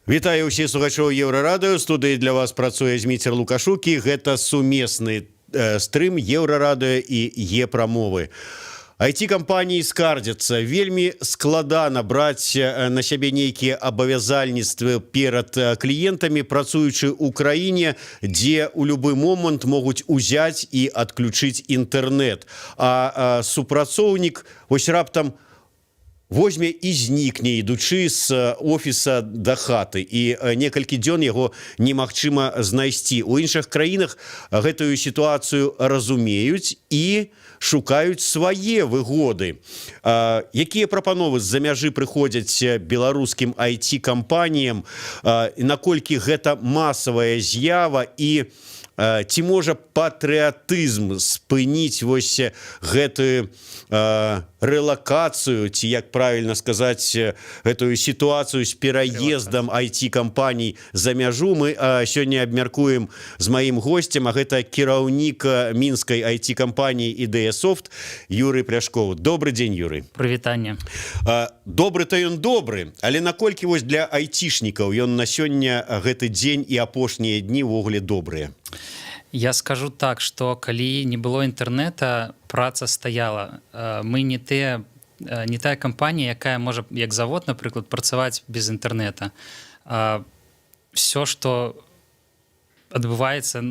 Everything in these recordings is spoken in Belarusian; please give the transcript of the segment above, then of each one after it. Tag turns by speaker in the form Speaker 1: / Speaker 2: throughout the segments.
Speaker 1: Вітаю ўсіх слухачоў Еўрарадыё. Студыі для вас працуе Зміцер Лукашукі. Гэта сумесны стрым Еўрарадыё і Е-прамовы. IT-кампаніі скардзяцца. Вельмі складана браць на сябе нейкія абавязальніцтвы перад кліентамі, працуючы ў краіне, дзе ў любы момант могуць узяць і адключыць інтэрнэт. А супрацоўнік вось раптам возьме і знікне, ідучы з офіса да хаты, і некалькі дзён яго немагчыма знайсці. У іншых краінах гэтую сітуацыю разумеюць і шукаюць свае выгоды. Якія прапановы з-за мяжы прыходзяць беларускім IT-кампаніям, наколькі гэта масавая з'ява і ці можа патрыятызм спыніць вось гэтую рэлакацыю, ці, як правільна сказаць, гэтую сітуацыю з пераездам IT-кампаній за мяжу. Мы сёння абмяркуем з маім госцем, а гэта кіраўнік мінскай IT-кампаніі «Ідэясофт» Юрый Пляшков. Добры дзень, Юрый.
Speaker 2: Прывітанне.
Speaker 1: Добры-то ён добры, але наколькі вось для айцішнікаў ён на сёння гэты дзень і апошнія дні ўвогуле добрыя?
Speaker 2: Я скажу так, што калі не было інтэрнэта, праца стаяла. Мы не тая кампанія, якая можа, як завод, напрыклад, працаваць без інтэрнэта. Всё, што адбываецца,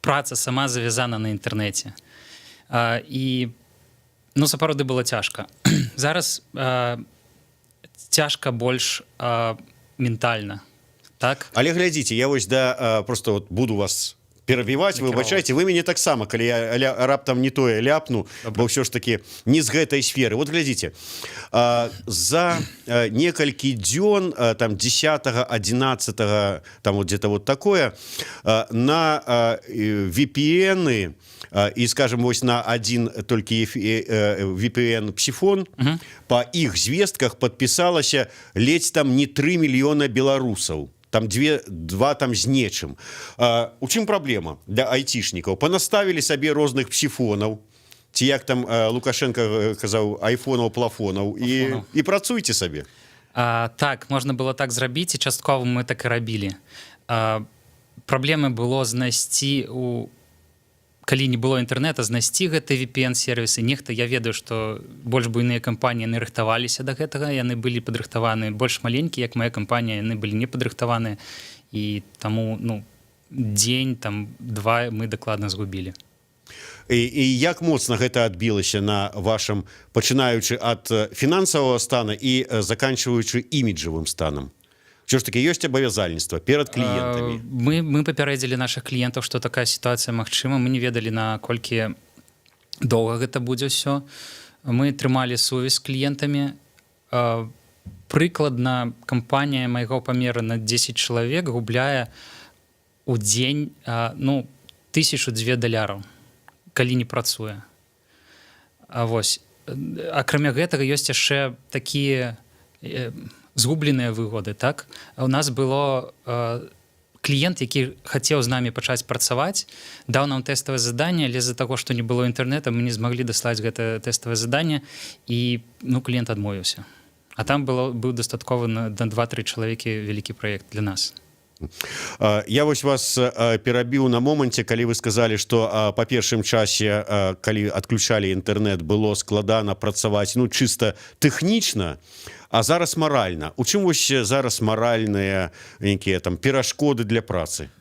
Speaker 2: праца сама завязана на інтэрнэце. І, сапраўды было цяжка. Зараз цяжка больш ментальна. Так?
Speaker 1: Але глядзіце, я вось просто вот буду вас перабіваць, выбачайце, вы мяне таксама, калі я раптам не тое ляпну, бо ўсё ж таки не з гэтай сферы. Вот глядзіце, за некалькі дзён, там 10-го, 11-го, там вот где-то вот такое, на VPN-ы, і, скажем, вось на один толькі VPN Псіфон, па іх звестках падпісалася ледзь там не 3 мільёна беларусаў. Там два там з нечым. У чым праблема для айцішнікаў? Панаставілі сабе розных псіфонаў, ці як там Лукашенко казаў, айфонаў, плафонаў, і працуйце сабе.
Speaker 2: Так, можна было так зрабіць, і часткова мы так і рабілі. Праблемы было знайсці калі не было інтэрнэта, знайсці гэты VPN-сервісы. Нехта, я ведаю, што больш буйныя кампаніі яны рыхтаваліся да гэтага, яны былі падрыхтаваны больш маленькія, як мая кампанія, яны былі не падрыхтаваныя, і таму, дзень, там, два мы дакладна згубілі.
Speaker 1: І як моцна гэта адбілася на вашым, пачынаючы ад фінансавага стана і заканчваючы іміджавым станам? Що ж таки, ёсць абавязальніцтва перад кліентамі?
Speaker 2: Мы папярэдзілі нашых кліентаў, што такая сітуацыя магчыма. Мы не ведалі, наколькі доўга гэта будзе ўсё. Мы трымалі сувязь з кліентамі. Прыкладна, кампанія майго памеру на 10 чалавек губляе ў дзень, 1000-2 даляраў, калі не працуе. Вось. Акрамя гэтага, ёсць яшчэ такія згубленыя выгоды, так? У нас было кліент, які хацеў з намі пачаць працаваць, даў нам тэставае заданне, але з-за таго, што не было інтэрнэта, мы не змаглі даслаць гэта тэставае заданне, і кліент адмовіўся. А там быў дастаткова на 2-3 чалавекі вялікі праект для нас.
Speaker 1: Я вось вас перабіў на моманце, калі вы сказалі, што па першым часе, калі адключалі інтэрнэт, было складана працаваць, чыста тэхнічна, а зараз маральна. У чым вось зараз маральныя нейкія там перашкоды для працы?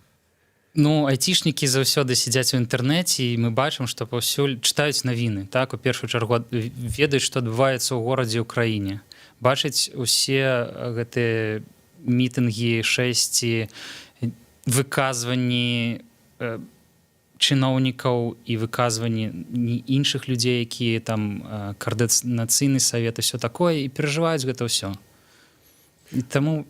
Speaker 2: Айцішнікі заўсёды сядзяць у інтэрнэце, і мы бачым, што паўсюль чытаюць навіны, так, у першую чаргу ведаюць, што адбываецца ў горадзе, ў краіне. Бачаць усе гэтыя мітынгі, шэсці, выказванні чыноўнікаў і выказванні іншых людзей, якія там каардынацыйны савет і ўсё такое, і перажываюць гэта ўсё. І таму,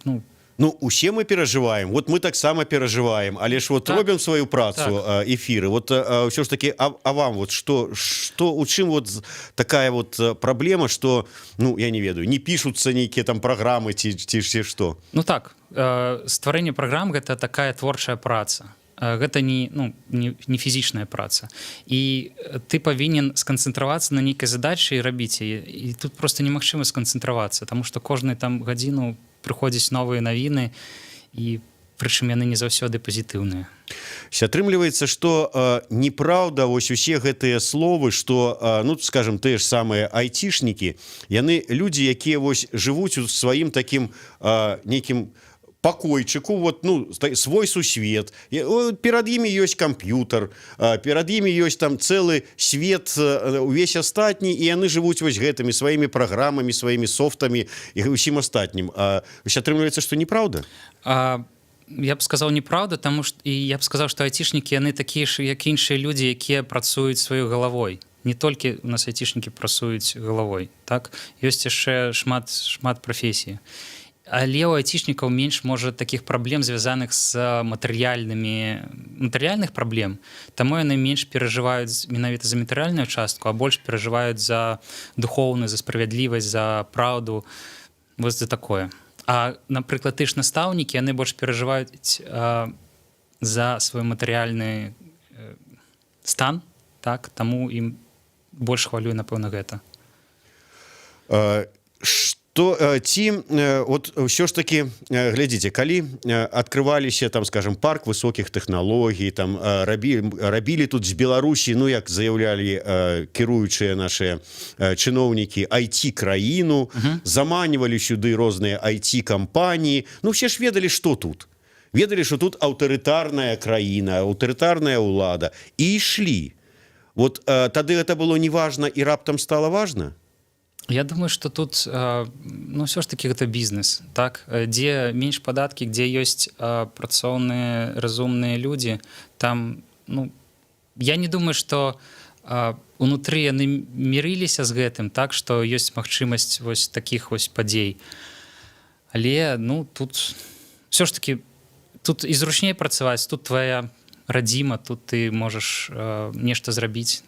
Speaker 1: усе мы перажываем, вот мы таксама перажываем, але ж вот робім сваю працу, эфіры. Вот ўсё ж таки, а вам вот што, у чым вот такая вот праблема, што, я не ведаю, не пішуцца нейкія там праграмы ці што?
Speaker 2: Так, стварэнне праграм — гэта такая творчая праца. Гэта не фізічная праца. І ты павінен сканцэнтравацца на нейкай задачы і рабіць яе. І тут проста немагчыма сканцэнтравацца, таму што кожную там гадзіну прыходзяць новыя навіны, і прычым яны не заўсёды пазітыўныя.
Speaker 1: Атрымліваецца, што неправда вось усе гэтыя словы, што, ну, скажем, тыя ж самыя айцішнікі, яны людзі, якія вось жывуць у сваім такім нейкім пакойчыку, вот, ну, свой сусвет. Перад імі ёсць камп'ютар, перад імі ёсць там цэлы свет, увесь астатні, і яны жывуць вось гэтымі сваімі праграмамі, сваімі софтамі і ўсім астатнім. Атрымліваецца, што неправда?
Speaker 2: Я б сказаў неправда, таму што і я б сказаў, што айцішнікі яны такія ж, як іншыя людзі, якія працуюць сваёй галавой. Не толькі у нас айцішнікі працуюць галавой, так? Ёсць яшчэ шмат прафесій. Але ў айцішнікаў менш можа такіх праблем, звязаных з матэрыяльных праблем. Таму яны менш перажываюць менавіта за матэрыяльную частку, а больш перажываюць за духоўную, за справядлівасць, за праўду, вось за такое. А, напрыклад, ты ж настаўнікі, яны больш перажываюць за свой матэрыяльны стан, так? Таму ім больш хвалюе, напэўна, гэта.
Speaker 1: От ўсё ж таки, глядзіце, калі адкрываліся там, скажем, парк высокіх тэхналогій, там рабілі тут з Беларусі, ну, як заяўлялі кіруючыя нашыя чыноўнікі, IT-краіну, заманівалі сюды розныя IT-кампаніі, ну, все ж ведалі, што тут. Ведалі, што тут аўтарытарная краіна, аўтарытарная ўлада, і ішлі. Вот тады гэта было неважна і раптам стала важна?
Speaker 2: Я думаю, што тут, ну, ўсё ж такі гэта бізнес, так? Дзе менш падаткі, дзе ёсць працоўныя, разумныя людзі, там, ну, я не думаю, што унутры яны мірыліся з гэтым, так, што ёсць магчымасць вось такіх вось падзей. Але, ну, тут ўсё ж такі, тут і зручней працаваць, тут твая радзіма, тут ты можаш нешта зрабіць,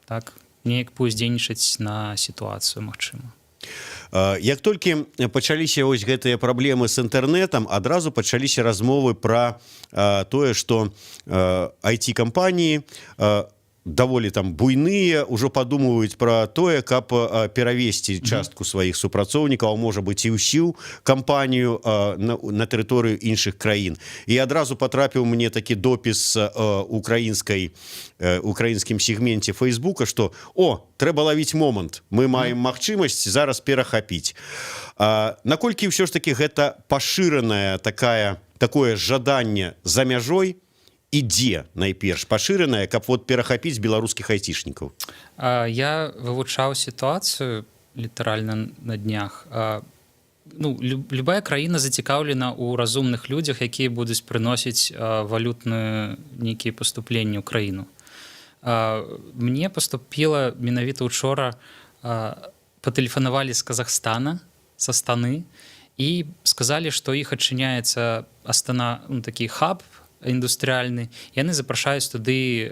Speaker 2: так? Неяк паўздзейнічаць на сітуацыю, магчыма.
Speaker 1: Як толькі пачаліся вось гэтыя праблемы з інтэрнэтам, адразу пачаліся размовы пра тое, што IT-кампаніі даволі там буйныя, ужо падумваюць пра тое, каб перавесці частку сваіх супрацоўнікаў, а можа быць і ўсю кампанію на тэрыторыю іншых краін. І адразу патрапіў мне такі допіс украінскім сегменце Фейсбука, што трэба лавіць момант, мы маем магчымасць зараз перахапіць. Наколькі ўсё ж такі гэта пашыранае такое жаданне за мяжой, ідзе найперш пашыраная, каб вот перахапіць беларускіх айцішнікаў?
Speaker 2: Я вывучаў сітуацыю літаральна на днях. Ну, любая краіна зацікаўлена ў разумных людзях, якія будуць прыносіць валютныя нейкія паступленні ў краіну. Мне паступіла менавіта учора, патэлефанавалі з Казахстана, са Астаны, і сказалі, што іх адчыняецца Астана, ну, такі хаб індустрыяльны, яны запрашаюць туды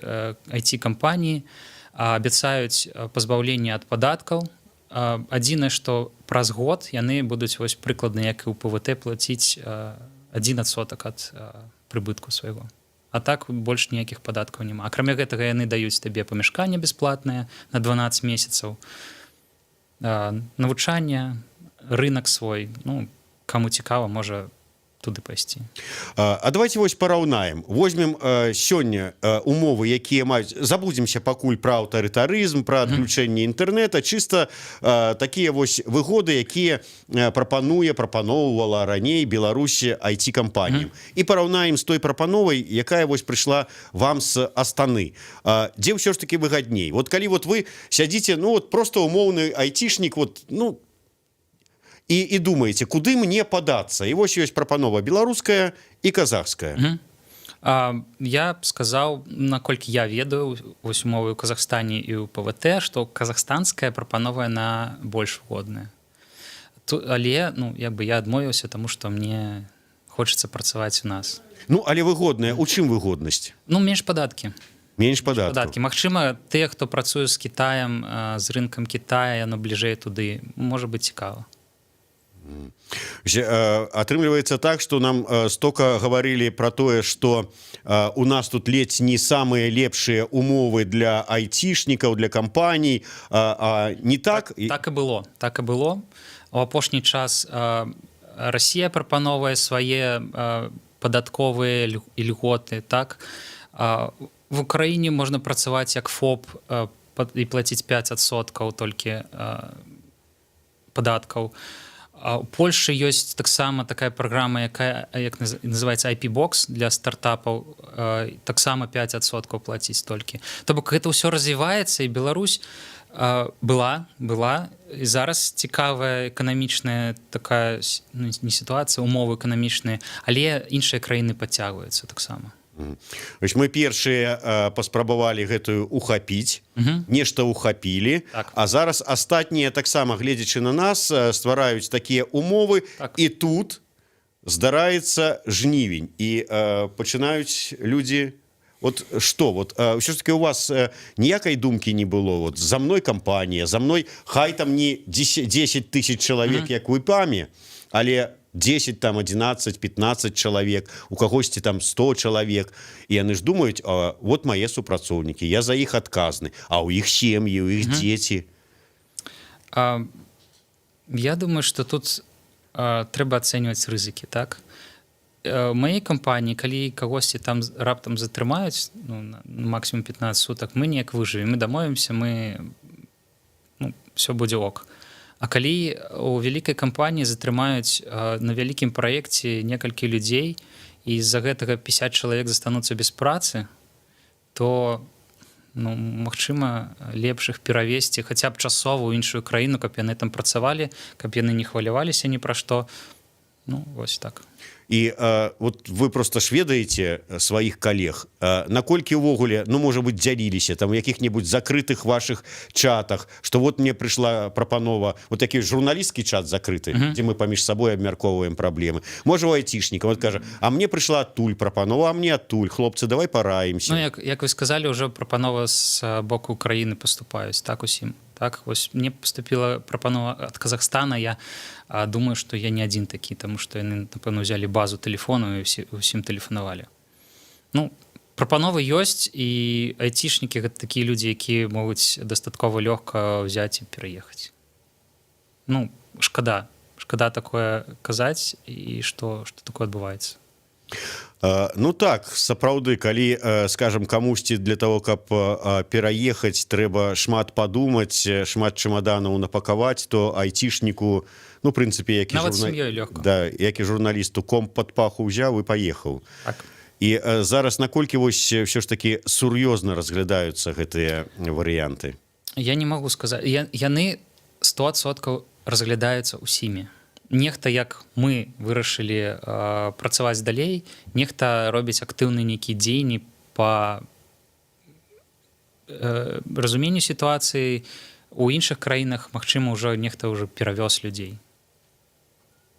Speaker 2: IT-кампаніі, абяцаюць пазбаўленне ад падаткаў. Адзінае, што праз год яны будуць вось прыкладна, як і ў ПВТ, плаціць 1% ад прыбытку свайго. А так больш ніякіх падаткаў няма. Акрамя гэтага яны даюць табе памяшканне бясплатнае на 12 месяцаў, навучанне, рынак свой. Ну, каму цікава, можа туды пайсці.
Speaker 1: А давайте вось параўнаем. Возьмем сёння умовы, якія маюць, забудземся пакуль пра аўтарытарызм, пра адключэнне інтэрнэта, чыста такія вось выгоды, якія прапаноўвала раней Беларусі IT-кампаніям. І параўнаем з той прапановай, якая вось прыйшла вам з Астаны. Дзе ўсё ж такі выгадней? Вот калі вот вы сядзіце, ну вот просто умоўны айцішнік, вот, ну, і думаеце, куды мне падацца? І вось ёсць прапанова беларуская і казахская.
Speaker 2: Я б сказаў, наколькі я ведаю вось умовы ў Казахстане і ў ПВТ, што казахстанская прапанова на больш выгодная. Але, ну, як бы я адмовіўся, таму што мне хочацца працаваць у нас.
Speaker 1: Ну, але выгодная, у чым выгоднасць?
Speaker 2: Ну, менш падаткі.
Speaker 1: Менш падаткаў.
Speaker 2: Магчыма, тыя, хто працуе з Кітаем, з рынкам Кітая, яно бліжэй туды, можа быць цікава.
Speaker 1: Атрымліваецца так, што нам стока гаварылі пра тое, што у нас тут ледзь не самыя лепшыя умовы для айцішнікаў, для кампаній, а не так?
Speaker 2: Так і было. У апошні час Расія прапановвае свае падатковыя ільготы, так? В Украіне можна працаваць як ФОП і плаціць 5% толькі падаткаў. У Польшы ёсць таксама такая праграма, якая як называецца IP-Box для стартапаў, таксама 5% плаціць толькі. То бок гэта ўсё развіваецца, і Беларусь была, і зараз цікавая эканамічная такая, ну, не сітуацыя, умовы эканамічныя, але іншыя краіны падцягваюцца таксама.
Speaker 1: Мы першыя паспрабавалі гэтую ухапіць, нешта ухапілі,
Speaker 2: Так.
Speaker 1: а зараз астатнія таксама, гледзячы на нас, ствараюць такія умовы,
Speaker 2: Так.
Speaker 1: і тут здараецца жнівень, і пачынаюць людзі. Вот што, вот ўсё ж таки у вас ніякай думкі не было, вот за мной кампанія, за мной хай там не 10 тысяч чалавек, як у ІПАМе, але 10, там 11, 15 чалавек, у кагосьці там 100 чалавек, і яны ж думаюць, вот мае супрацоўнікі, я за іх адказны, а ў іх сем'і, у іх дзеці.
Speaker 2: Я думаю, што тут трэба ацэньваць рызыкі, так? Маёй кампаніі, калі кагосьці там раптам затрымаюць, ну, на максімум 15 сутак, мы неяк выжывем, мы дамовімся, ўсё будзе ок. А калі у вялікай кампаніі затрымаюць на вялікім праекце некалькі людзей, і з-за гэтага 50 чалавек застануцца без працы, то, ну, магчыма, лепш іх перавесці хаця б часова ў іншую краіну, каб яны там працавалі, каб яны не хваляваліся ні пра што. Ну, вось так.
Speaker 1: І вот вы просто ж ведаеце сваіх калег, наколькі ўвогуле, ну, можа быць, дзяліліся там у якіх-небудзь закрытых вашых чатах, што вот мне прыйшла прапанова, вот такі журналісцкі чат закрыты, дзе мы паміж сабой абмяркоўваем праблемы. Можа, у айцішніка, вот кажа, а мне прыйшла адтуль прапанова, а мне адтуль, хлопцы, давай параімся.
Speaker 2: Ну, як вы сказалі, ўжо прапанова з боку Украіны паступаюць, так, усім. Так, вось мне поступила прапанова ад Казахстана, я думаю, што я не адзін такі, таму што яны, напэўна, узялі базу тэлефону і ўсім тэлефанавалі. Ну, прапановы ёсць, і айцішнікі гэта такія людзі, якія могуць дастаткова лёгка ўзяць і пераехаць. Ну, шкада такое казаць, і што такое адбываецца.
Speaker 1: Ну так, сапраўды, калі, скажем, камусьці для того, каб пераехаць, трэба шмат падумаць, шмат чемаданаў напакаваць, то айцішніку, ну, в прынцыпе, як і журналісту, комп пад паху ўзяў і паехаў.
Speaker 2: Так.
Speaker 1: І зараз наколькі вось ўсё ж такі сур'ёзна разглядаюцца гэтыя варыянты?
Speaker 2: Я не магу сказаць. Яны 100% разглядаюцца ўсімі. Нехта, як мы вырашылі працаваць далей, нехта робіць актыўныя нейкія дзеянні па разуменню сітуацыі. У іншых краінах, магчыма, ўжо нехта ўжо перавёз людзей.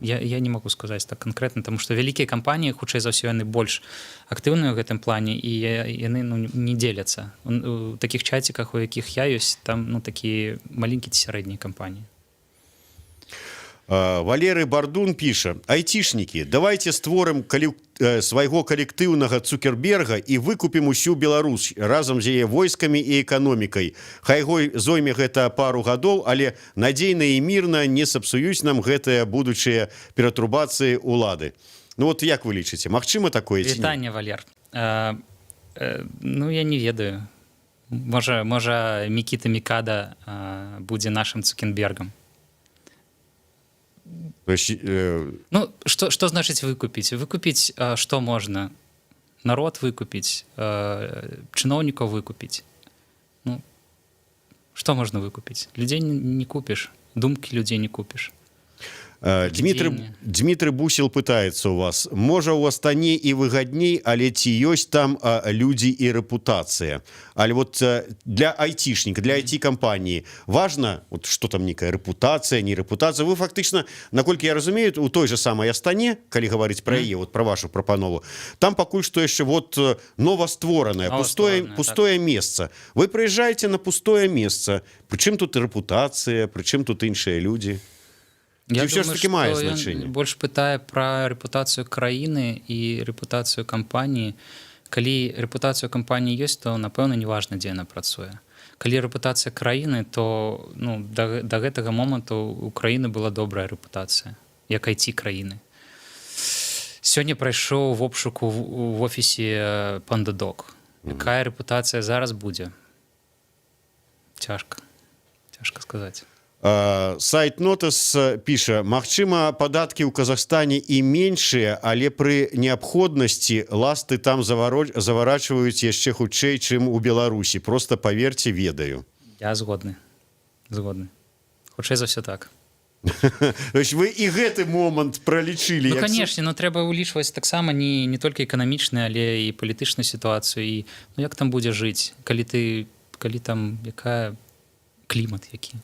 Speaker 2: Я не магу сказаць так канкрэтна, таму што вялікія кампаніі, хутчэй за ўсё, яны больш актыўныя ў гэтым плане, і яны, ну, не дзеляцца. У такіх чаціках, у якіх я ёсць, там, ну, такія маленькія ці сярэднія кампаніі.
Speaker 1: Валерый Бардун піша: айцішнікі, давайте створым свайго калектыўнага Цукерберга і выкупім усю Беларусь разам з яе войскамі і эканомікай. Хай зойме гэта пару гадоў, але надзейна і мірна не сапсуюць нам гэтыя будучыя ператрубацыі ўлады. Ну вот як вы лічыце, магчыма такое ці не?
Speaker 2: Вітанне, Валер. Ну, я не ведаю. Можа, Мікіта Мікада будзе нашым Цукербергам. Ну, што значыць выкупіць? Выкупіць што можна? Народ выкупіць, чыноўнікаў выкупіць. Ну, што можна выкупіць? Людзей не купіш, думкі людзей не купіш.
Speaker 1: Дмітрый Бусел пытаецца у вас: можа, у вас танней і выгадней, але ці ёсць там людзі і рэпутацыя? Але вот для айцішніка, для айці-кампаніі важна, вот, што там нейкая рэпутацыя, не рэпутацыя? Вы фактычна, наколькі я разумею, у той же самай Астане, калі гаварыць пра яе, вот, пра вашу прапанову, там пакуль што яшчэ вот новастворанае, пустое месца. Вы прыязджаеце на пустое месца. Прычым тут рэпутацыя, прычым тут іншыя людзі?
Speaker 2: Я думаю, што ён больш пытае пра рэпутацыю краіны і рэпутацыю кампаніі. Калі рэпутацыю кампаніі ёсць, то, напэўна, неважна, дзе яна працуе. Калі рэпутацыя краіны, то, ну, да гэтага моманту ў краіны была добрая рэпутацыя. як IT краіны. Сёння прайшоў вобшуку в офісе PandaDoc. Якая рэпутацыя зараз будзе? Цяжка сказаць.
Speaker 1: Сайт Нотас піша: магчыма, падаткі ў Казахстане і меншыя, але пры неабходнасці ласты там заварачваюць яшчэ хутчэй, чым у Беларусі. Просто паверце, ведаю.
Speaker 2: Я згодны. Хутчэй за ўсё так.
Speaker 1: То есть вы і гэты момант пралічылі?
Speaker 2: Ну, канешне, но трэба ўлічваць таксама не толькі эканамічную, але і палітычную сітуацыю. І ну, як там будзе жыць, калі там якая клімат які?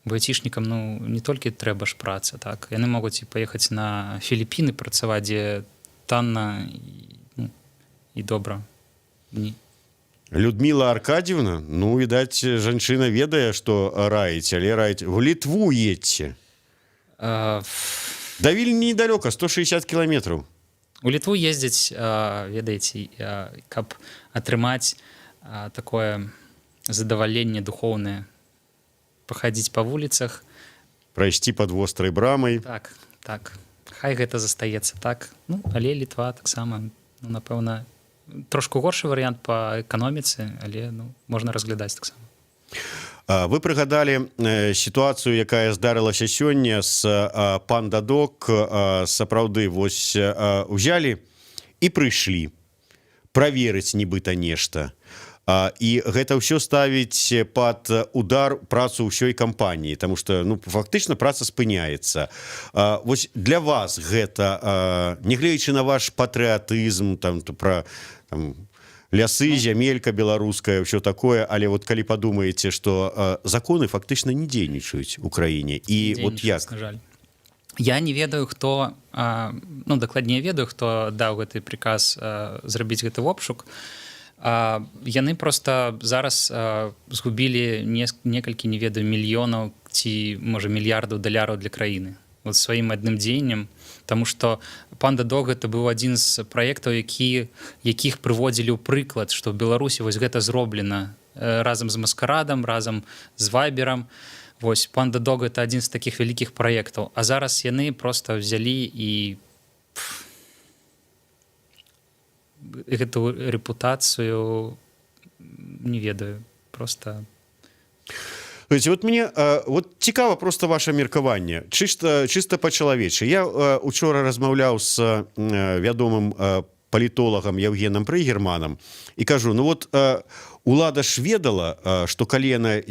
Speaker 2: Бо айцішнікам ну, не толькі трэба ж праца, так? Яны могуць і паехаць на Філіпіны працаваць, дзе танна і добра.
Speaker 1: Людмила Аркадьевна, ну, відаць, жанчына ведае, што раіць, але раіць. В Літву едьце. Да Вільні недалёка, 160 кіламетраў.
Speaker 2: У Літву ездзяць, ведаеце, каб атрымаць такое задаваленне духоўнае. Пахадзіць па вуліцах.
Speaker 1: Прайсці пад вострай брамай.
Speaker 2: Так. Хай гэта застаецца так. Ну, але Літва таксама, ну, напэўна, трошку горшы варыянт па эканоміцы, але ну, можна разглядаць таксама.
Speaker 1: Вы прыгадалі сітуацыю, якая здарылася сёння з PandaDoc. Сапраўды, вось узялі і прыйшлі праверыць нібыта нешта. І гэта ўсё ставіць пад удар працу ўсёй кампаніі, таму што ну, фактычна праца спыняецца. Вось для вас гэта, нягледзячы на ваш патрыятызм, там, пра там, лясы, зямелька беларуская, ўсё такое, але вот калі падумаеце, што законы фактычна не дзейнічаюць у краіне. І вот як?
Speaker 2: На жаль. Я не ведаю, хто, ну, дакладней ведаю, хто даў гэты приказ зрабіць гэты обшук. Яны просто зараз згубілі некалькі, не ведаю, мільёнаў ці, можа, мільярдаў даляраў для краіны. Вот сваім адным дзеяннем. Таму што PandaDoc гэта быў адзін з праектаў, якіх прыводзілі ў прыклад, што ў Беларусі вось гэта зроблена разам з Маскарадам, разам з Вайберам. Вось PandaDoc гэта адзін з такіх вялікіх праектаў. А зараз яны проста взялі і гэту рэпутацыю не ведаю, просто.
Speaker 1: Вот мне вот цікава просто ваше меркаванне, чыста па-чалавечы. Я учора размаўляў з вядомым палітолагам Евгенам Прыгерманам і кажу, ну вот улада ж ведала, што калі яна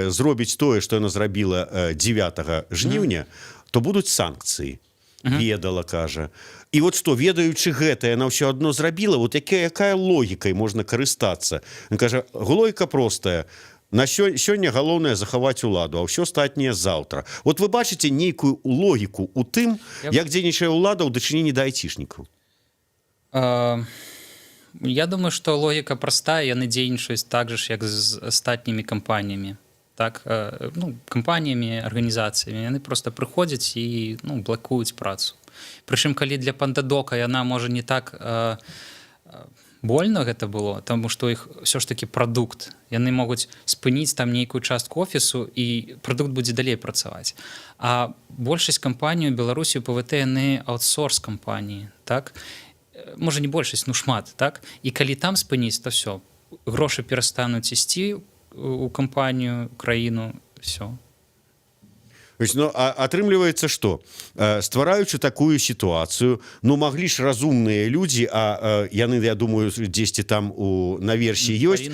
Speaker 1: зробіць тое, што яна зрабіла 9 жніўня, то будуць санкцыі. Ведала, кажа. І вот што, ведаючы гэта, яна ўсё адно зрабіла, вот якая логікай можна карыстацца? Ён кажа, логіка простая. На сёння галоўнае захаваць уладу, а ўсё астатняе заўтра. Вот вы бачыце нейкую логіку ў тым, як дзейнічае ўлада ў дачыненні да айцішнікаў?
Speaker 2: Я думаю, што логіка простая, яны дзейнічаюць так жа, як з астатнімі кампаніямі. Так, ну, кампаніямі, арганізацыямі. Яны проста прыходзяць і ну, блакуюць працу. Прычым, калі для PandaDoc яна можа не так больно гэта было, таму што іх ўсё ж такі прадукт. Яны могуць спыніць там нейкую частку офісу і прадукт будзе далей працаваць. А большасць кампаній у Беларусі у ПВТ яны аутсорс кампаніі, так? Можа не большасць, ну шмат, так? І калі там спыніць, то ўсё. Грошы перастануць ісці у кампанію, краіну, ўсё.
Speaker 1: Ну, атрымліваецца, што? Ствараючы такую сітуацыю, ну, маглі ж разумныя людзі, а яны, я думаю, дзесьці там наверсе ёсць,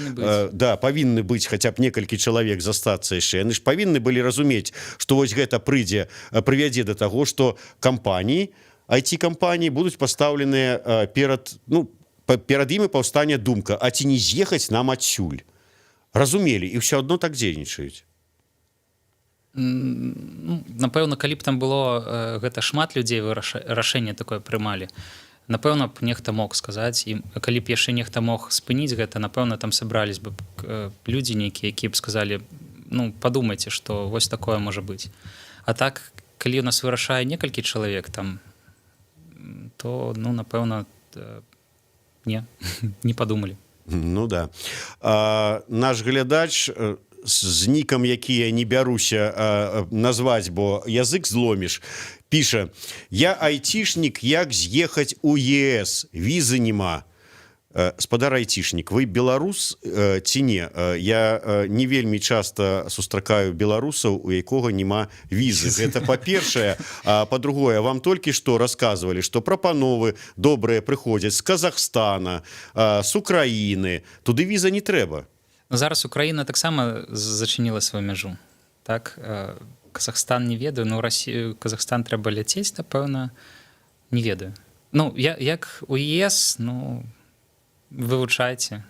Speaker 1: да, павінны быць хаця б некалькі чалавек застацца яшчэ. Яны ж павінны былі разумець, што вось гэта прывядзе да таго, што кампаніі, IT-кампаніі будуць пастаўленыя перад імі паўстане думка, а ці не з'ехаць нам адсюль? Разумелі, і ўсё адно так дзейнічаюць.
Speaker 2: Ну, напэўна, калі б там было гэта шмат людзей, вы рашэнне такое прымалі, напэўна б нехта мог сказаць, і калі б яшчэ нехта мог спыніць гэта, напэўна, там сабрались бы людзі нейкія, якія б сказалі, ну, падумайце, што вось такое можа быць. А так, калі у нас вырашае некалькі чалавек там, то, ну, напэўна, не падумалі.
Speaker 1: Ну да. Наш глядач з нікам, які я не бяруся назваць, бо язык зломіш, піша: «Я айцішнік, як з'ехаць у ЕС, візы нема». Спадар айцішнік, вы беларус ці не? Я не вельмі часта сустракаю беларусаў, у якога няма візы. Гэта па-першае. А па-другое, вам толькі што расказвалі, што прапановы добрыя прыходзяць з Казахстана, з Украіны. Туды віза не трэба.
Speaker 2: Зараз Украіна таксама зачыніла сваю мяжу. Так? Казахстан не ведаю, но ў Расію, Казахстан трэба ляцець, напэўна, не ведаю. Ну, як у ЕС, ну, вывучайце,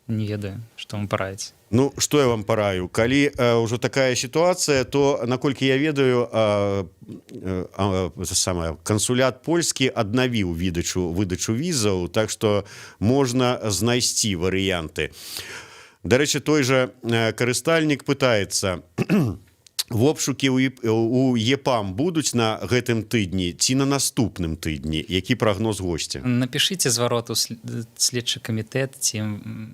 Speaker 2: не ведаю, што вам параіць.
Speaker 1: Ну, што я вам параю? Калі ўжо такая сітуацыя, то, наколькі я ведаю, кансулят польскі аднавіў выдачу візаў, так што можна знайсці варыянты. Дарэчы, той жа карыстальнік пытаецца: в обшукі у ЕПАМ будуць на гэтым тыдні ці на наступным тыдні? Які прагноз госця?
Speaker 2: Напішыце зварот у следчы камітэт, ці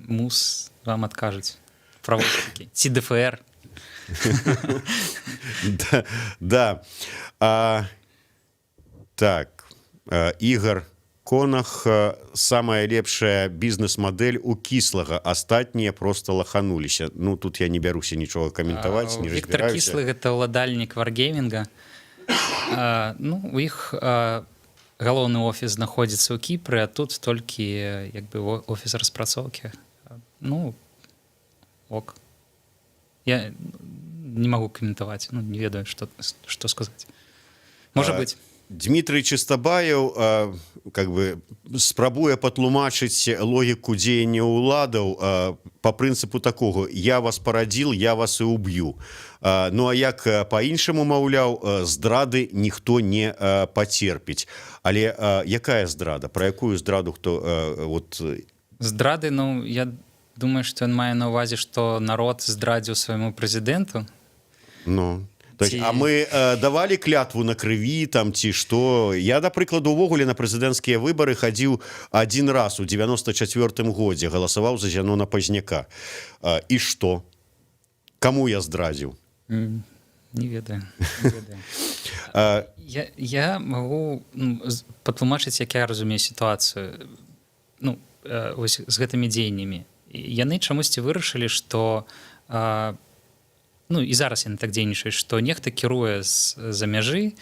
Speaker 2: МУС вам адкажуць пра обшукі, ці ДФР.
Speaker 1: Да. Так, Ігор Конах: самая лепшая бізнес-мадэль у Кіслага, астатнія проста лахануліся. Ну, тут я не бяруся нічога каментаваць, не разбіраюся.
Speaker 2: Віктор Кіслы — гэта ўладальнік варгеймінга. Ну, у іх галоўны офіс знаходзіцца ў Кіпры, а тут толькі як бы офіс распрацоўкі. Ну, ок. Я не магу каментаваць, ну, не ведаю, што сказаць. Можа быць.
Speaker 1: Дмітрый Чыстабаев как бы спрабуе патлумачыць логіку дзеяння ўладаў по прынцыпу такого: я вас парадзіл, я вас і уб'ю. Ну а як па-іншаму, маўляў, здрады ніхто не пацерпіць. Але якая здрада? Пра якую зраду хто вот...
Speaker 2: Здрады, ну, я думаю, што ён мае на ўвазе, што народ здрадзіў свайму прэзідэнту.
Speaker 1: Ну... А мы давалі клятву на крыві там ці што? Я, да прыкладу, увогуле на прэзідэнцкія выбары хадзіў адзін раз у 94-м годзе, галасаваў за Зянона Пазняка. І што? Каму я здрадзіў?
Speaker 2: Не ведаю. Я магу патлумачыць, як я разумею сітуацыю, ну, з гэтымі дзеяннямі. Яны чамусьці вырашылі, што ну, і зараз яны так дзейнічаюць, што нехта кіруе з-за мяжы,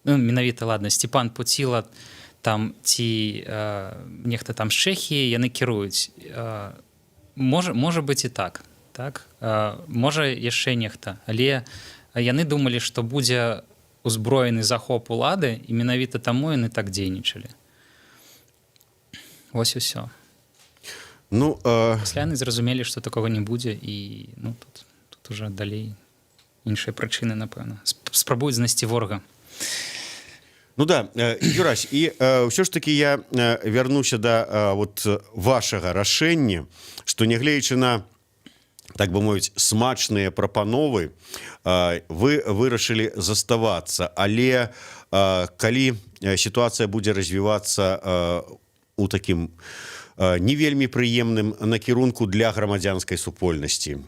Speaker 2: ну, менавіта, ладно, Степан Пуціла там, ці нехта там з Чэхіі, яны кіруюць. Можа быць і так. Можа яшчэ нехта. Але яны думалі, што будзе узброены захоп улады, і менавіта таму яны так дзейнічалі. Вось і ўсё.
Speaker 1: Ну,
Speaker 2: пасля яны зразумелі, што такога не будзе, і ну, тут уже далей іншыя прычыны, напэўна. Спрабуюць знайсці ворага.
Speaker 1: Ну да, Юрась, і ўсё ж такі я вярнуся да вот вашага рашэння, што нягледзячы на, так бы мовіць, смачныя прапановы, вы вырашылі заставацца. Але калі сітуацыя будзе развівацца у такім не вельмі прыемным накірунку для грамадзянскай супольнасці,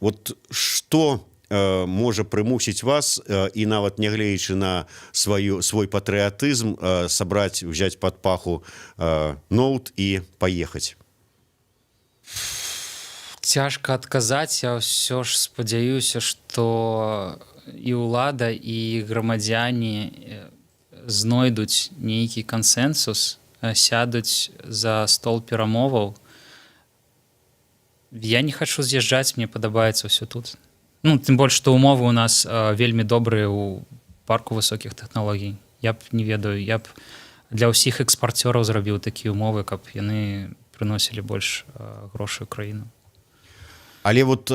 Speaker 1: вот што можа прымусіць вас, і нават нягледзячы на свой патрыятызм, сабраць, узяць пад паху ноут і паехаць?
Speaker 2: Цяжка адказаць. Я ўсё ж спадзяюся, што і ўлада, і грамадзяне знойдуць нейкі кансэнсус, сядуць за стол перамоваў. Я не хачу з'язджаць, мне падабаецца ўсё тут. Ну, тым больш, што умовы у нас вельмі добрыя ў парку высокіх тэхналогій. Я б не ведаю, я б для ўсіх экспарцёраў зрабіў такія умовы, каб яны прыносілі больш грошай у краіну.
Speaker 1: Але вот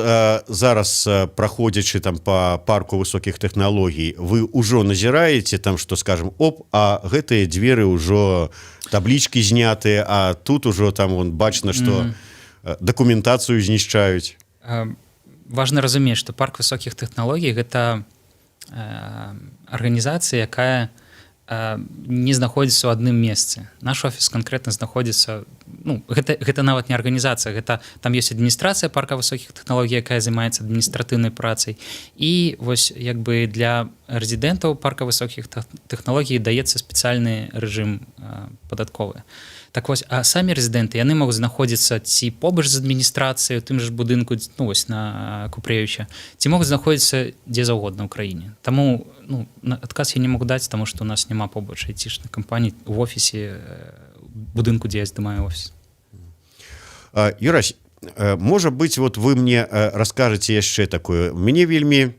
Speaker 1: зараз, праходзячы там па парку высокіх тэхналогій, вы ўжо назіраеце там, што, скажем, а гэтыя дзверы ўжо таблічкі знятыя, а тут ужо там бачна, што дакументацыю знішчаюць.
Speaker 2: Важна разумець, што парк высокіх тэхналогій — гэта арганізацыя, якая не знаходзіцца ў адным месцы. Наш офіс канкрэтна знаходзіцца ну, гэта нават не арганізацыя, гэта там ёсць адміністрацыя парка высокіх тэхналогій, якая займаецца адміністратыўнай працай, і вось як бы для рэзідэнтаў парка высокіх тэхналогій даецца спецыяльны рэжым падатковы. Так вось, а самі рэзідэнты, яны могуць знаходзіцца ці побач з адміністрацыяй у тым жа будынку, ну вось на Купрэвіча, ці могуць знаходзіцца дзе заўгодна ў краіне. Таму, ну, адказ я не могу даць, таму што у нас няма побач айцішных кампаній в офісе, будынку, дзе я здымаю офіс.
Speaker 1: Юрась, можа быць, вот вы мне раскажаце яшчэ такое. Мяне вельмі,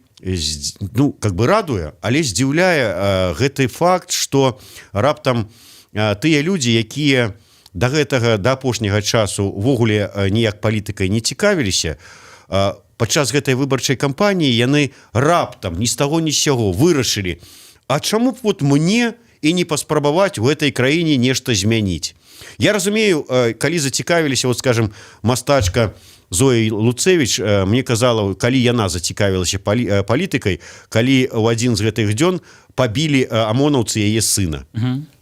Speaker 1: ну, как бы радуе, але здзіўляе гэты факт, што раптам тыя людзі, якія да гэтага, да апошняга часу увогуле ніяк палітыкай не цікавіліся, падчас гэтай выбарчай кампаніі яны раптам ні з таго ні з сяго вырашылі, а чаму б вот мне і не паспрабаваць у гэтай краіне нешта змяніць. Я разумею, калі зацікавіліся, вот скажем, мастачка Зоя Луцевич мне казала, калі яна зацікавілася палітыкай, калі ў адзін з гэтых дзён пабілі амонаўцы яе сына.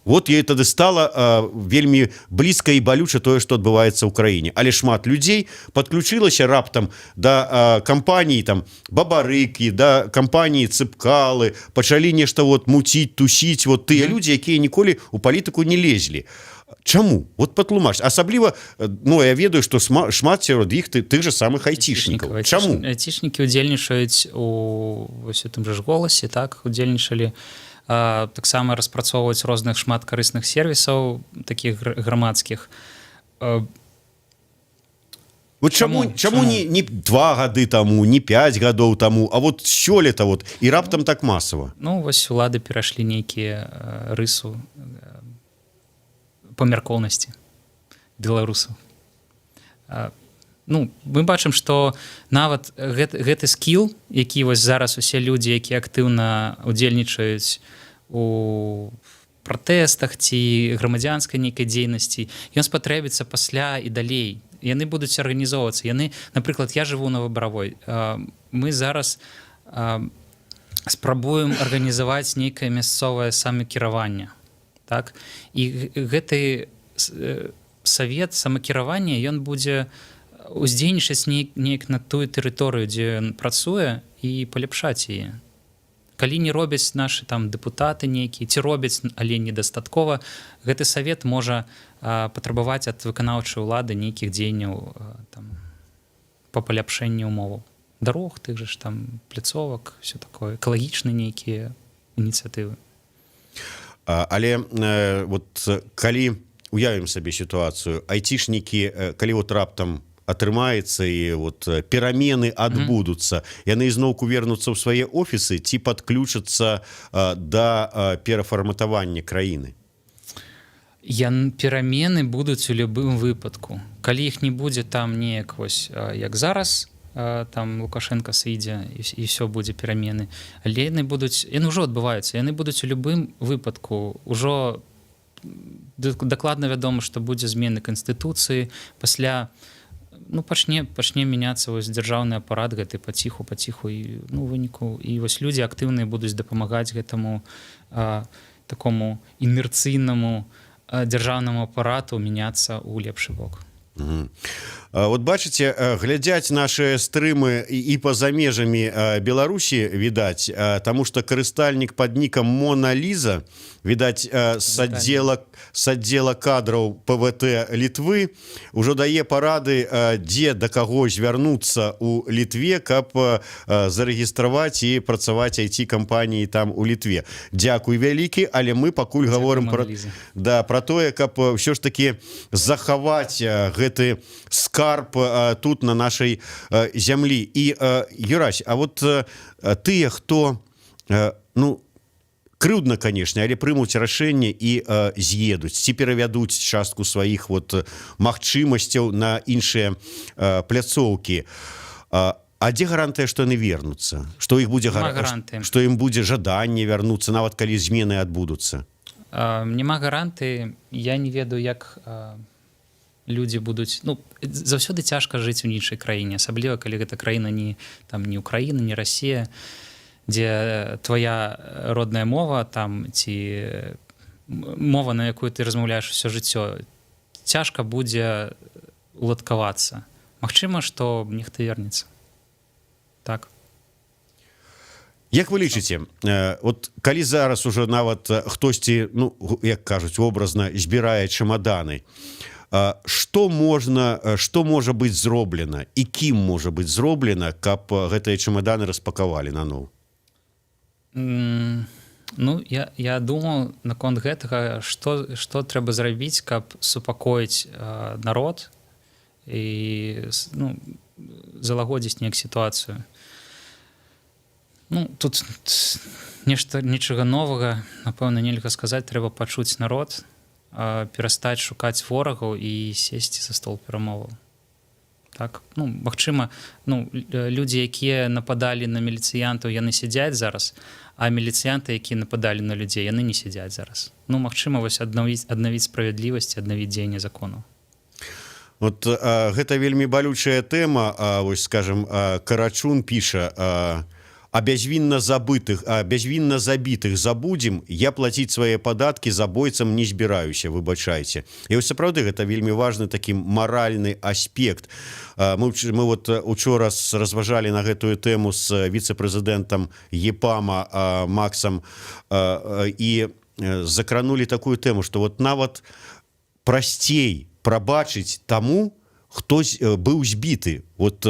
Speaker 1: Вот ей тады стала вельмі блізка і балюча тое, што адбываецца ў краіне. Але шмат людзей падключылася раптам да кампаніі там Бабарыкі, да кампаніі Цыпкалы, пачалі нешта вот муціць, тусіць, вот тыя людзі, якія ніколі ў палітыку не лезлі. Чаму? Вот патлумач. Асабліва, ну, я ведаю, што шмат сярод іх тых жа самых айцішнікаў. Чаму?
Speaker 2: Айцішнікі удзельнічаюць у вось у тым жа ж голасе, так, удзельнічалі. Таксама распрацоўваюць розных шмат карысных сервісаў, такіх грамадскіх.
Speaker 1: Вот чаму не 2 гады таму, не 5 гадоў таму, а вот сёлета вот, і раптам так масава?
Speaker 2: Ну, вось улады перайшлі нейкія рысу памяркоўнасці беларусаў. Ну, мы бачым, што нават гэты скіл, які вось зараз усе людзі, якія актыўна удзельнічаюць у пратэстах ці грамадзянскай нейкай дзейнасці, ён спатрэбіцца пасля і далей. Яны будуць арганізоўвацца. Яны, напрыклад, я жыву на Выбаравой. Мы зараз спрабуем арганізаваць нейкае мясцовае самакіраванне. Так? І гэты савет самакіравання, ён будзе уздзейнічаць неяк на тую тэрыторыю, дзе ён працуе, і паляпшаць яе. Калі не робяць нашы там дэпутаты нейкія, ці робяць, але недастаткова, гэты савет можа патрабаваць ад выканаўчай улады нейкіх дзеянняў па паляпшэнні ўмоваў. Дарог, тых жа ж там пляцовак, все такое, экалагічныя нейкія ініцыятывы.
Speaker 1: Але вот калі уявім сабе сітуацыю, айцішнікі, калі вот раптам атрымаецца і вот перамены адбудуцца, яны ізноўку вернуцца ў свае офісы ці падключацца да перафарматавання краіны?
Speaker 2: Перамены будуць у любым выпадку. Калі іх не будзе там неяк вось як зараз, там Лукашенко сыдзе і ўсё будзе перамены, але яны ўжо адбываюцца, яны будуць у любым выпадку. Ужо дакладна вядома, што будзе змены канстытуцыі, пасля пачне мяняцца вось дзяржаўны апарат гэты паціху і выніку, і вось людзі актыўныя будуць дапамагаць гэтаму такому інерцыйнаму дзяржаўнаму апарату мяняцца ў лепшы бок.
Speaker 1: Вот бачыце, глядзяць наши стрымы і па-за межамі Беларусі, відаць, таму што карыстальнік пад нікам Мона Ліза, відаць, з аддзела кадраў ПВТ Літвы ўжо дае парады, дзе да каго звярнуцца ў Літве, каб зарэгістраваць і працаваць IT-кампаніі там у Літве. Дзякуй вялікі, але мы пакуль гаворым пра тое, каб ўсё ж такі захаваць гэты скарб тут на нашай зямлі. І, Юрась, а вот тыя, хто, крыўдна, канешне, але прымуць рашэнне і з'едуць, ці перавядуць частку сваіх магчымасцяў на іншыя пляцоўкі. А дзе гарантыя, што яны вернуцца? Што ім будзе жаданне вярнуцца, нават калі змены адбудуцца?
Speaker 2: Няма гарантыі. Я не ведаю, як людзі будуць... Заўсёды цяжка жыць у іншай краіне, асабліва, калі гэта краіна не Украіна, не Расія, дзе твоя родная мова там, ці мова, на якую ты размаўляеш усё жыццё, цяжка будзе уладкавацца. Магчыма, што нехта вернецца. Так.
Speaker 1: Як вы лічыце, от калі зараз уже нават хтосьці, ну, як кажуць, образна збірае чемаданы, што можа быць зроблена і кім можа быць зроблена, каб гэтыя чемаданы распакавалі наноў?
Speaker 2: Ну, я думаю, наконт гэтага, што трэба зрабіць, каб супакоіць народ і, ну, залагодзіць неяк сітуацыю. Ну, тут нічога новага, напэўна, нельга сказаць, трэба пачуць народ, перастаць шукаць ворагаў і сесці за стол перамоваў. Так? Ну, магчыма, ну, людзі, якія нападалі на міліцыянтаў, яны сядзяць зараз, а міліцыянты, якія нападалі на людзей, яны не сядзяць зараз. Ну, магчыма, вось аднавіць справядлівасць, аднавіць дзеянне закону.
Speaker 1: Вот гэта вельмі балючая тэма. Вось, скажем, Карачун піша: а бязвінна забітых забудзем, я плаціць свае падаткі забойцам не збіраюся, выбачайце. І вось сапраўды гэта вельмі важны такі маральны аспект. Мы вот учора разважалі на гэтую тэму з віцэ-прэзідэнтам ЕПАМа Максам і закранулі такую тэму, што вот нават прасцей прабачыць таму, хтось быў збіты. Вот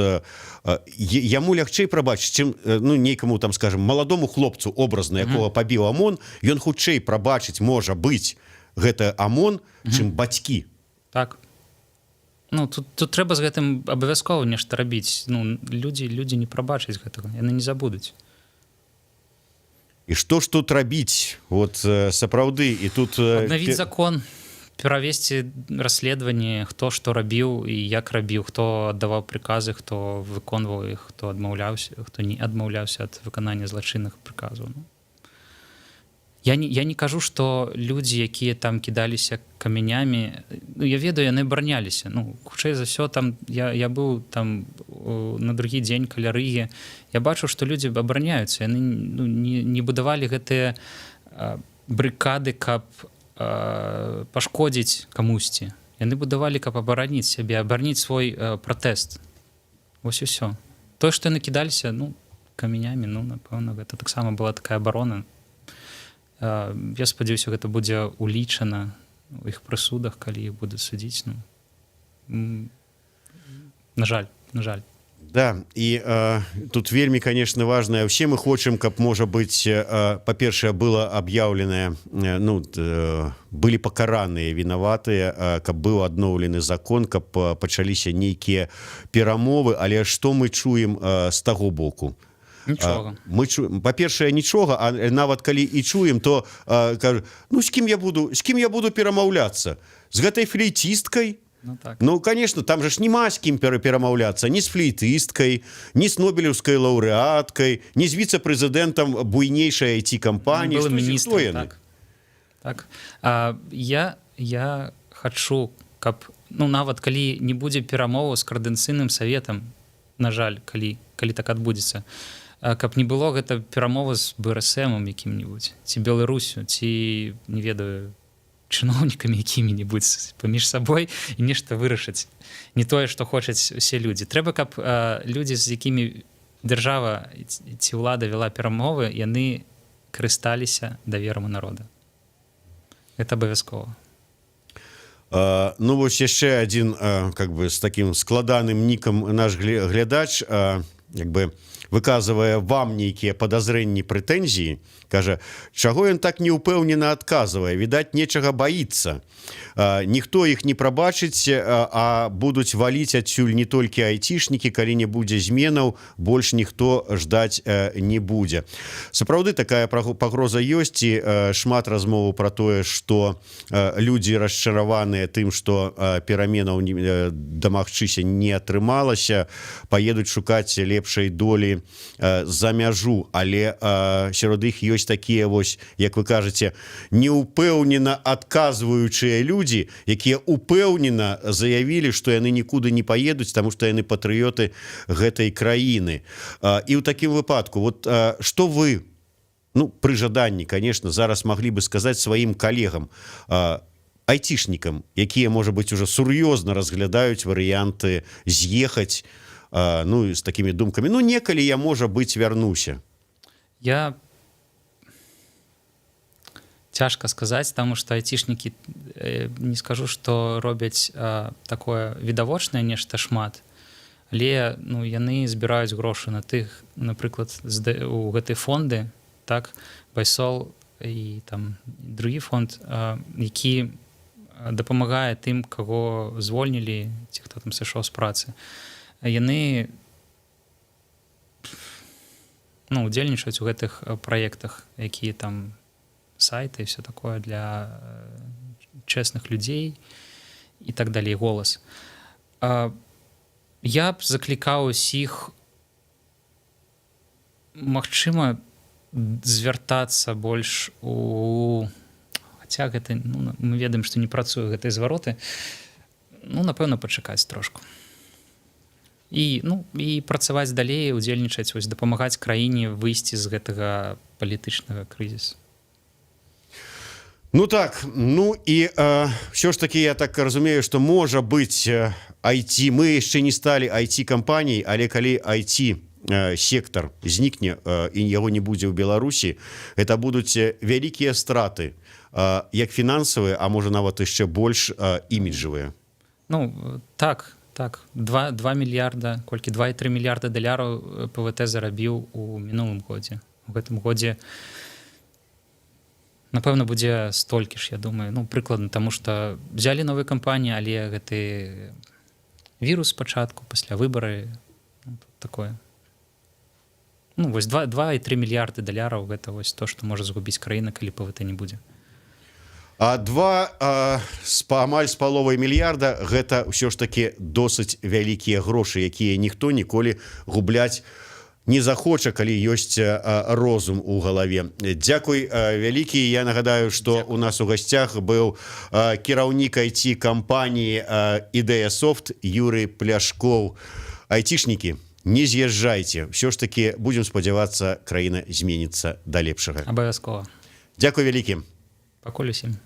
Speaker 1: яму лягчэй прабачыць, чым, ну, нейкаму, там, скажем, маладому хлопцу образна, якога пабіў ОМОН, ён хутчэй прабачыць можа быць гэта ОМОН, чым бацькі.
Speaker 2: Так. Ну, тут трэба з гэтым абавязкова нешта рабіць. Ну, людзі не прабачаць гэтага, яны не забудуць.
Speaker 1: І што ж тут рабіць? Вот сапраўды, і тут...
Speaker 2: Аднавіць закон, перавесці расследаванне, хто што рабіў і як рабіў, хто аддаваў прыказы, хто выконваў іх, хто адмаўляўся, хто не адмаўляўся ад выканання злачынных прыказаў. Я не кажу, што людзі, якія там кідаліся камянямі, ну, я ведаю, яны абараняліся. Ну, хутчэй за ўсё, там я быў там на другі дзень каля Рыгі, я бачу, што людзі абараняюцца, яны, ну, не будавалі гэтыя брыкады, каб пашкодзіць камусьці. Яны будавалі, каб абараніць сябе, абараніць свой пратэст. Вось і ўсё. Тое, што яны кідаліся, ну, камянямі, ну, напэўна, гэта таксама была такая абарона. Я спадзяюся, гэта будзе улічана у іх прысудах, калі іх будуць судзіць. Ну, на жаль.
Speaker 1: Да, і тут вельмі, конечно, важное. Все мы хочам, каб, можа быць, па-першае, было аб'яўленае, ну, былі пакараныя вінаватыя, каб быў адноўлены закон, каб пачаліся нейкія перамовы, але што мы чуем з таго боку?
Speaker 2: Нічога.
Speaker 1: Па-першае, нічога, а нават калі і чуем, то кажу, ну, з кім я буду перамаўляцца? З гэтай флейтісткай?
Speaker 2: Ну, так.
Speaker 1: Ну, конечно, там же ж нема з кім перамаўляцца, ні з флейтысткай, ні з нобелеўскай лаўрэаткай, ні з віцэ-прэзідэнтам буйнейшай IT-кампаніі.
Speaker 2: Было міністрам, так. Я хачу, каб, ну, нават калі не будзе перамоваў з Коордынацыйным саветам, на жаль, калі так адбудзецца, каб не было гэта перамова з БРСМом якім-небудзь, ці Беларусю, ці, не ведаю, чыноўнікамі якімі-небудзь паміж сабой і нешта вырашыць. Не тое, што хочуць усе людзі. Трэба, каб людзі, з якімі дзяржава ці ўлада вела перамовы, яны карысталіся даверам у народа. Гэта абавязкова.
Speaker 1: Ну, вось яшчэ адзін, как бы, з такім складаным нікам наш глядач, як бы, выказывае вам нейкія падазрэнні, прэтэнзіі, кажа, чаго ён так неўпэўнена адказвае, відаць, нечага баіцца. Ніхто іх не прабачыць, а будуць валіць адсюль не толькі айцішнікі, калі не будзе зменаў, больш ніхто ждаць не будзе. Сапраўды такая пагроза ёсць, і шмат размоваў пра тое, што людзі расчараваныя тым, што пераменаў дамагчыся не атрымалася, паедуць шукаць лепшай долі за мяжу, але сярод іх ёсць такія, вось, як вы кажаце, неўпэўнена адказваючыя людзі, якія упэўнена заявілі, што яны нікуды не паедуць, таму што яны патрыёты гэтай краіны. І ў такім выпадку, вот што вы, ну, пры жаданні, конечно, зараз маглі бы сказаць сваім калегам, айцішнікам, якія, можа быць, ужо сур'ёзна разглядаюць варыянты з'ехаць, ну, з такімі думкамі, ну, некалі я, можа быць, вярнуся?
Speaker 2: Я цяжка сказаць, таму што айцішнікі, не скажу, што робяць такое відавочнае нешта шмат, але ну, яны збіраюць грошы на тых, напрыклад, у гэтай фонды, так, Байсол і там другі фонд, які дапамагае тым, каго звольнілі, ці хто там сышоў з працы. Яны ну, удзельнічаюць у гэтых праектах, якія там сайты і все такое для чэсных людзей і так далей, голас. Я б заклікаў усіх, магчыма, звяртацца больш у... Хаця гэта, ну, мы ведаем, што не працуе гэтыя звароты, ну, напэўна, пачакаць трошку. І, ну, і працаваць далей, удзельнічаць, вось, дапамагаць краіне выйсці з гэтага палітычнага крызісу.
Speaker 1: Ну так, ну і все ж таки я так разумею, што можа быць IT, мы яшчэ не сталі IT-кампаніяй, але калі IT-сектар знікне і яго не будзе ў Беларусі, гэта будуць вялікія страты, як фінансавыя, а можа нават яшчэ больш іміджавыя.
Speaker 2: Ну, так, 2 мільярда, колькі 2,3 мільярда даляраў ПВТ зарабіў у мінулым годзе. У гэтым годзе напэўна, будзе столькі ж, я думаю. Ну, прыкладна, таму што взялі новыя кампаніі, але гэты вірус спачатку, пасля выбары, ну, такое. Ну, вось 2,3 мільярды даляраў гэта вось то, што можа згубіць краіна, калі ПВТ не будзе.
Speaker 1: А амаль з паловай мільярда гэта ўсё ж такі досыць вялікія грошы, якія ніхто ніколі губляць не захоча, калі ёсць розум у галаве. Дзякуй вялікі. Я нагадаю, што у нас у гасцях быў кіраўнік IT-кампаніі «Ідэясофт» Юрый Пляшкоў. Айцішнікі, не з'язджайце. Ўсё ж такі будзем спадзявацца, краіна зменіцца да лепшага.
Speaker 2: Абавязкова.
Speaker 1: Дзякуй вялікі.
Speaker 2: Пакуль усім.